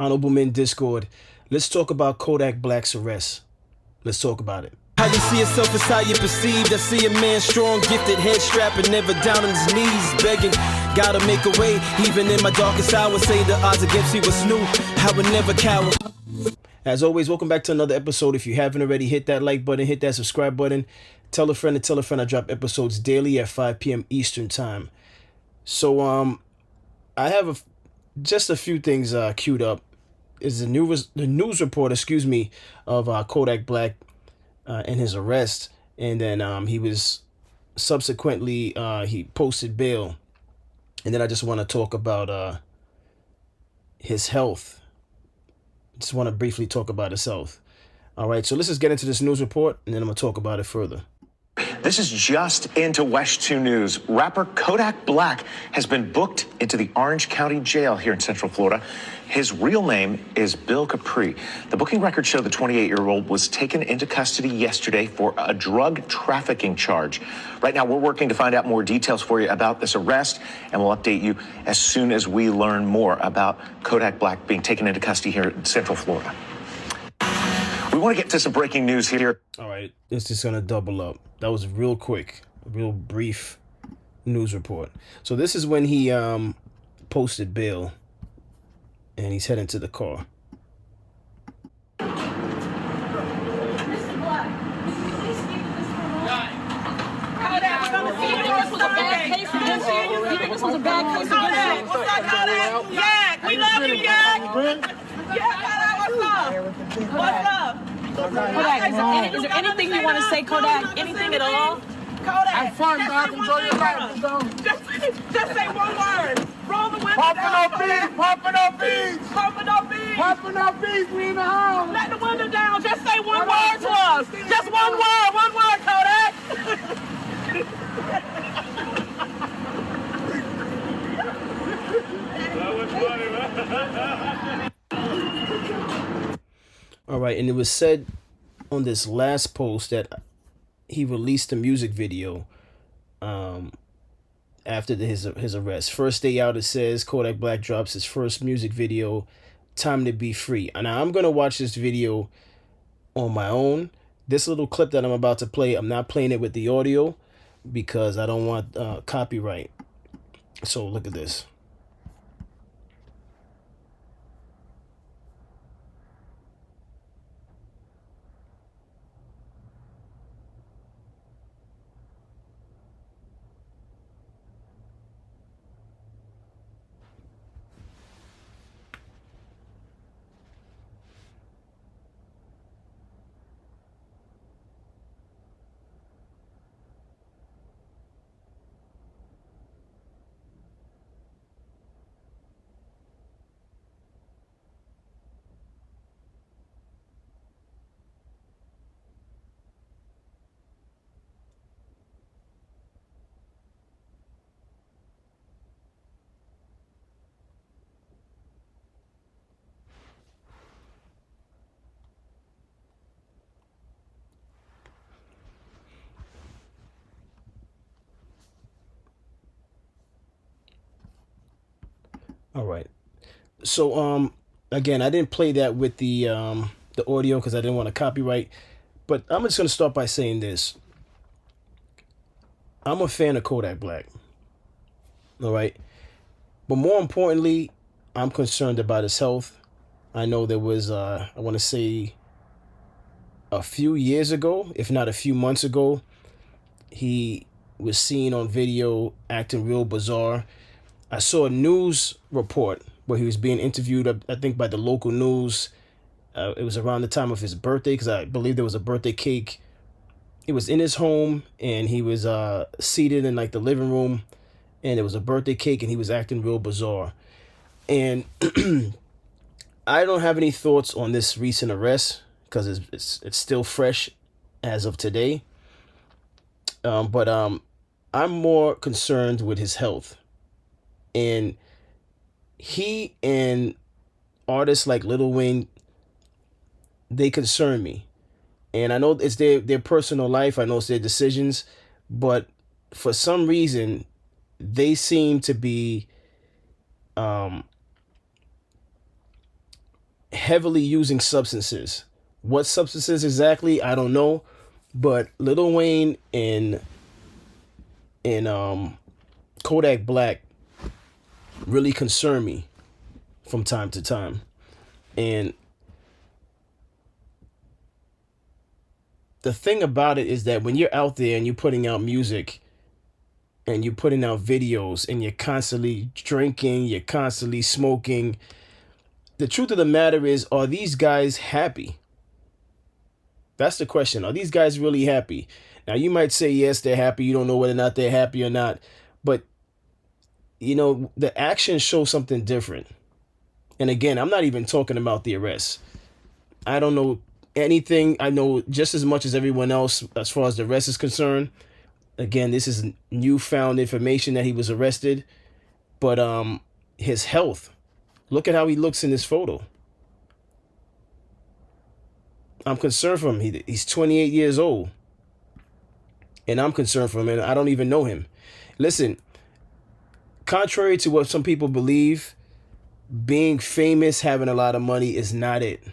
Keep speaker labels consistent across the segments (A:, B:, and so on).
A: Honorable Men Discord. Let's talk about Kodak Black's arrest. Let's talk about it.
B: How you see yourself is how you perceived. I see a man strong, gifted, head strapping, never down on his knees, begging. Gotta make a way, even in my darkest hour. Say the odds against me was new. I would never cower.
A: As always, welcome back to another episode. If you haven't already, hit that like button, hit that subscribe button. Tell a friend to tell a friend. I drop episodes daily at 5 p.m. Eastern time. So, I have just a few things queued up. Is the news report, of Kodak Black and his arrest, and then he was subsequently he posted bail, and then I just want to talk about his health. Just want to briefly talk about his health. All right, so let's just get into this news report, and then I'm gonna talk about it further.
C: This is just into West 2 News. Rapper Kodak Black has been booked into the Orange County Jail here in Central Florida. His real name is Bill Capri. The booking records show the 28-year-old was taken into custody yesterday for a drug trafficking charge. Right now, we're working to find out more details for you about this arrest, and we'll update you as soon as we learn more about Kodak Black being taken into custody here in Central Florida. We want to get to some breaking news here.
A: All right, it's just going to double up. That was real quick, a real brief news report. So this is when he posted bail, and he's heading to the car.
D: This was a bad case against you.
E: What's up, Kodak? Yak, we love you, Yak. Yeah, Kodak, what's up? What's up?
D: Kodak, is there anything you want to say, Kodak? Anything at all?
E: Kodak.
F: Have fun, dog. Enjoy your life.
E: Just say one word. Roll the window
F: Popping
E: down.
F: up beats, popping up beats,
E: Popping up beats.
F: popping up beats. We in the house.
E: Let the window down. Just say one word to us. Just one word, Kodak.
A: All right, and it was said on this last post that he released a music video after his arrest. First day out, it says Kodak Black drops his first music video, Time to Be Free. And I'm going to watch this video on my own. This little clip that I'm about to play, I'm not playing it with the audio because I don't want copyright. So look at this. All right. So again, I didn't play that with the audio because I didn't want to copyright, but I'm just going to start by saying this. I'm a fan of Kodak Black. All right. But more importantly, I'm concerned about his health. I know there was I want to say a few years ago, if not a few months ago, he was seen on video acting real bizarre. I saw a news report where he was being interviewed, I think, by the local news. It was around the time of his birthday because I believe there was a birthday cake. It was in his home, and he was seated in like the living room, and it was a birthday cake, and he was acting real bizarre. And I don't have any thoughts on this recent arrest because it's still fresh as of today. But I'm more concerned with his health. And he and artists like Lil Wayne, they concern me. And I know it's their personal life. I know it's their decisions. But for some reason, they seem to be heavily using substances. What substances exactly, I don't know, but Lil Wayne and Kodak Black really concern me from time to time. And the thing about it is that when you're out there and you're putting out music and you're putting out videos and you're constantly drinking, you're constantly smoking, the truth of the matter is, are these guys happy? That's the question. Are these guys really happy? Now, you might say, yes, they're happy. You don't know whether or not they're happy or not. But, you know, the actions show something different. And again, I'm not even talking about the arrest. I don't know anything. I know just as much as everyone else as far as the arrest is concerned. Again, this is newfound information that he was arrested. But his health, look at how he looks in this photo. I'm concerned for him. He's 28 years old. And I'm concerned for him, and I don't even know him. Listen, contrary to what some people believe, being famous, having a lot of money is not it.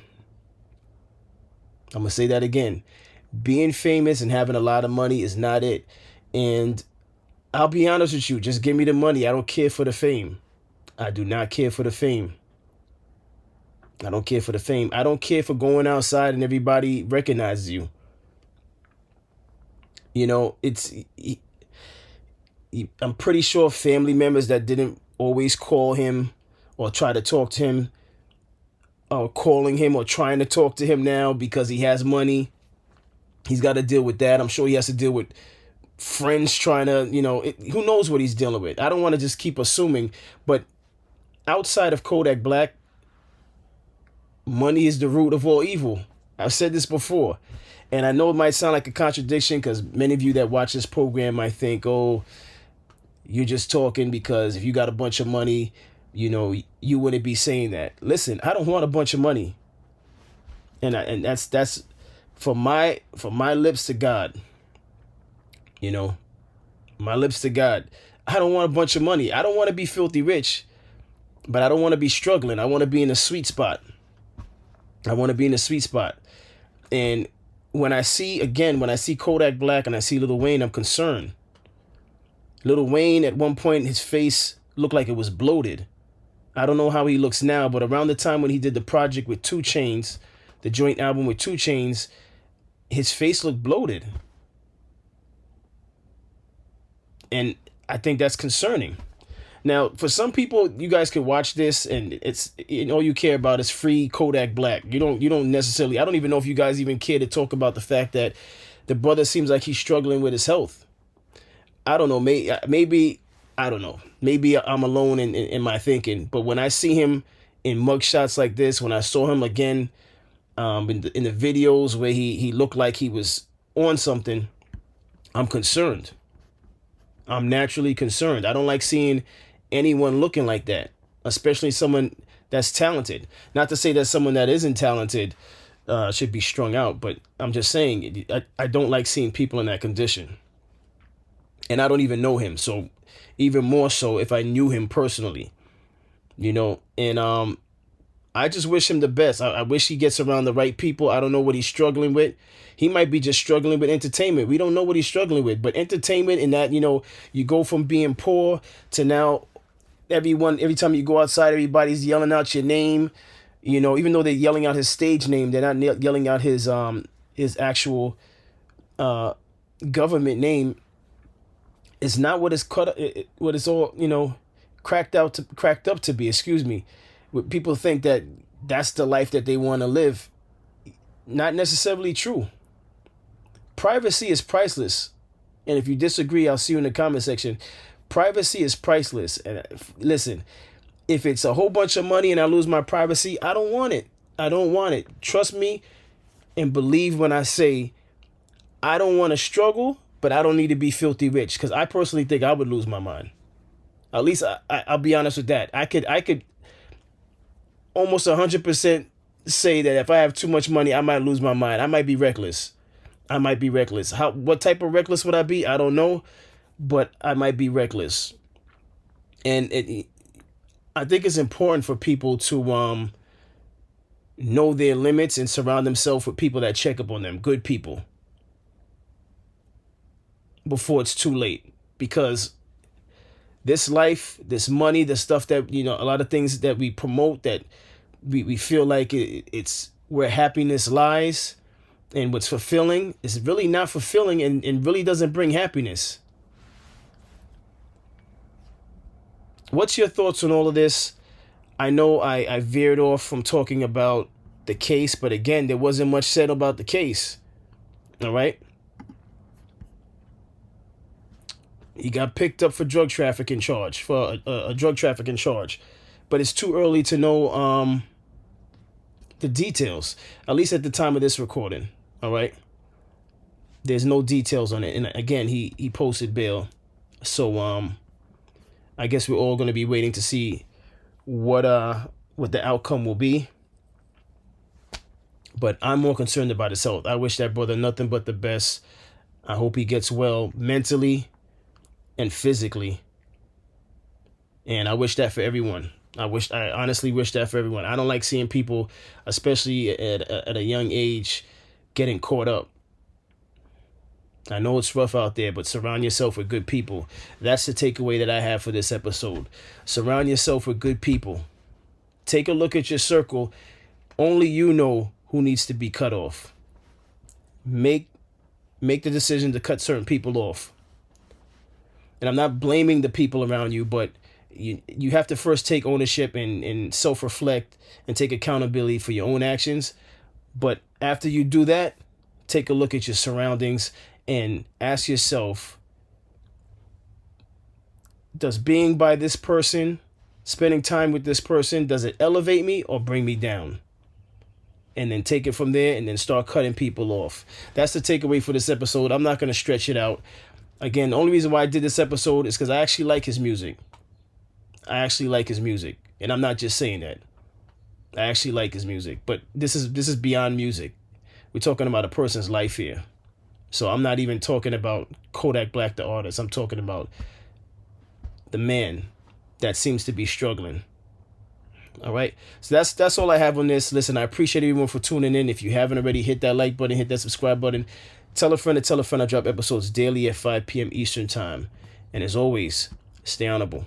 A: I'm going to say that again. Being famous and having a lot of money is not it. And I'll be honest with you, just give me the money. I don't care for the fame. I do not care for the fame. I don't care for the fame. I don't care for going outside and everybody recognizes you. You know, I'm pretty sure family members that didn't always call him or try to talk to him or calling him or trying to talk to him now because he has money. He's got to deal with that. I'm sure he has to deal with friends trying to, you know, who knows what he's dealing with. I don't want to just keep assuming, but outside of Kodak Black, money is the root of all evil. I've said this before. And I know it might sound like a contradiction because many of you that watch this program might think, oh, you're just talking because if you got a bunch of money, you know, you wouldn't be saying that. Listen, I don't want a bunch of money. And that's from my lips to God. You know, my lips to God. I don't want a bunch of money. I don't want to be filthy rich, but I don't want to be struggling. I want to be in a sweet spot. I want to be in a sweet spot. And when I see Kodak Black and I see Lil Wayne, I'm concerned. Lil Wayne, at one point, his face looked like it was bloated. I don't know how he looks now, but around the time when he did the project with 2 Chainz, the joint album with 2 Chainz, his face looked bloated. And I think that's concerning. Now, for some people, you guys can watch this and it's, all you care about is free Kodak Black. You don't necessarily, I don't even know if you guys even care to talk about the fact that the brother seems like he's struggling with his health. I don't know, maybe I don't know. Maybe I'm alone in my thinking. But when I see him in mugshots like this, when I saw him again in the videos where he looked like he was on something, I'm concerned. I'm naturally concerned. I don't like seeing anyone looking like that, especially someone that's talented. Not to say that someone that isn't talented should be strung out, but I'm just saying I don't like seeing people in that condition. And I don't even know him, so even more so if I knew him personally, you know. And I just wish him the best. I wish he gets around the right people. I don't know what he's struggling with. He might be just struggling with entertainment. We don't know what he's struggling with, but entertainment in that, you know, you go from being poor to now every time you go outside, everybody's yelling out your name, you know, even though they're yelling out his stage name, they're not yelling out his actual government name. It's not what it's all, you know, cracked up to be, excuse me. People think that that's the life that they want to live. Not necessarily true. Privacy is priceless. And if you disagree, I'll see you in the comment section. Privacy is priceless. And listen, if it's a whole bunch of money and I lose my privacy, I don't want it. I don't want it. Trust me and believe when I say I don't want to struggle, but I don't need to be filthy rich, because I personally think I would lose my mind. At least I'll be honest with that. I could almost 100% say that if I have too much money, I might lose my mind. I might be reckless. What type of reckless would I be? I don't know, but I might be reckless. And I think it's important for people to know their limits and surround themselves with people that check up on them, good people, before it's too late. Because this life, this money, the stuff that, you know, a lot of things that we promote, that we feel like it's where happiness lies and what's fulfilling, is really not fulfilling, and really doesn't bring happiness. What's your thoughts on all of this? I know I veered off from talking about the case, but again, there wasn't much said about the case. All right. He got picked up for drug trafficking charge, for a drug trafficking charge. But it's too early to know the details, at least at the time of this recording. All right. There's no details on it. And again, he posted bail. So I guess we're all going to be waiting to see what the outcome will be. But I'm more concerned about his health. I wish that brother nothing but the best. I hope he gets well mentally and physically. And I wish that for everyone. I honestly wish that for everyone. I don't like seeing people, especially at a young age, getting caught up. I know it's rough out there, but surround yourself with good people. That's the takeaway that I have for this episode. Surround yourself with good people. Take a look at your circle. Only you know who needs to be cut off. Make the decision to cut certain people off. And I'm not blaming the people around you, but you have to first take ownership and self-reflect and take accountability for your own actions. But after you do that, take a look at your surroundings and ask yourself, does being by this person, spending time with this person, does it elevate me or bring me down? And then take it from there and then start cutting people off. That's the takeaway for this episode. I'm not going to stretch it out. Again, the only reason why I did this episode is because I actually like his music. And I'm not just saying that. I actually like his music. But this is beyond music. We're talking about a person's life here. So I'm not even talking about Kodak Black, the artist. I'm talking about the man that seems to be struggling. All right. So that's all I have on this. Listen, I appreciate everyone for tuning in. If you haven't already, hit that like button, hit that subscribe button. Tell a friend to tell a friend. I drop episodes daily at 5 p.m. Eastern time. And as always, stay honorable.